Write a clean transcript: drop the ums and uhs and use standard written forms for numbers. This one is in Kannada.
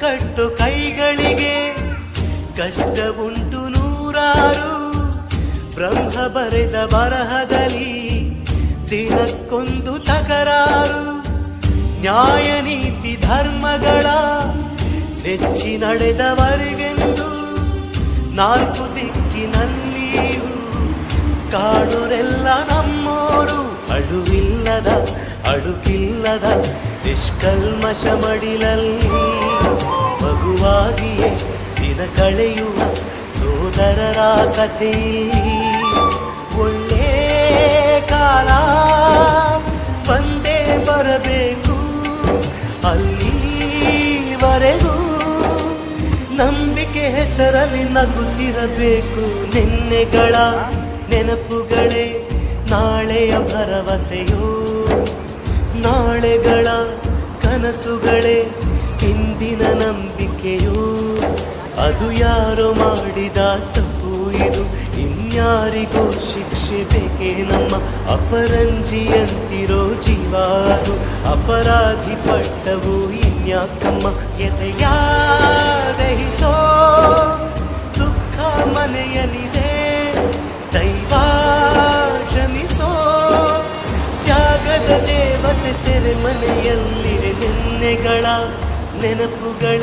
ಕಟ್ಟು ಕೈಗಳಿಗೆ ಕಷ್ಟ ಉಂಟು ನೂರಾರು. ಬ್ರಹ್ಮ ಬರೆದ ಬರಹದಲ್ಲಿ ದಿನಕ್ಕೊಂದು ತಕರಾರು. ನ್ಯಾಯ ನೀತಿ ಧರ್ಮಗಳ ನೆಚ್ಚಿ ನಡೆದವರಿಗೆಂದು ನಾಲ್ಕು ದಿಕ್ಕಿನಲ್ಲಿಯೂ ಕಾಣೋರೆಲ್ಲ ನಮ್ಮೋರು. ಅಳುವಿಲ್ಲದ ಅಡುಕಿಲ್ಲದ ನಿಷ್ಕಲ್ಮಶ ಮಡಿಲಲ್ಲಿ ಮಗುವಾಗಿಯೇ ದಿನ ಕಳೆಯುವ ಸೋದರರ ಕಥೆಯಲ್ಲಿ ಒಳ್ಳೆ ಕಾಲ ಬಂದೇ ಬರಬೇಕು. ಅಲ್ಲಿವರೆಗೂ ನಂಬಿಕೆ ಹೆಸರಲ್ಲಿ ನಗುತ್ತಿರಬೇಕು. ನಿನ್ನೆಗಳ ನೆನಪುಗಳೇ ನಾಳೆಯ ಭರವಸೆಯೋ, ನಾಳೆಗಳ ಕನಸುಗಳೇ ಇಂದಿನ ನಂಬಿಕೆಯೋ. ಅದು ಯಾರೋ ಮಾಡಿದ ತಪ್ಪು ಇದು, ಇನ್ಯಾರಿಗೋ ಶಿಕ್ಷೆ ಬೇಕೇ ನಮ್ಮ ಅಪರಂಜಿಯಂತಿರೋ ಜೀವ. ಅದು ಅಪರಾಧಿ ಪಟ್ಟವು ಇನ್ಯಾಕಮ್ಮ ಎದೆಯ ದಹಿಸೋ ದುಃಖ ಮನೆಯಲ್ಲಿದೆ. ದೈವ ಕ್ಷಮಿಸೋ ತ್ಯಾಗದ ದೇವತೆ ಸೆರೆಮನೆಯಲ್ಲಿದೆ. ನಿನ್ನೆಗಳ ನೆನಪುಗಳ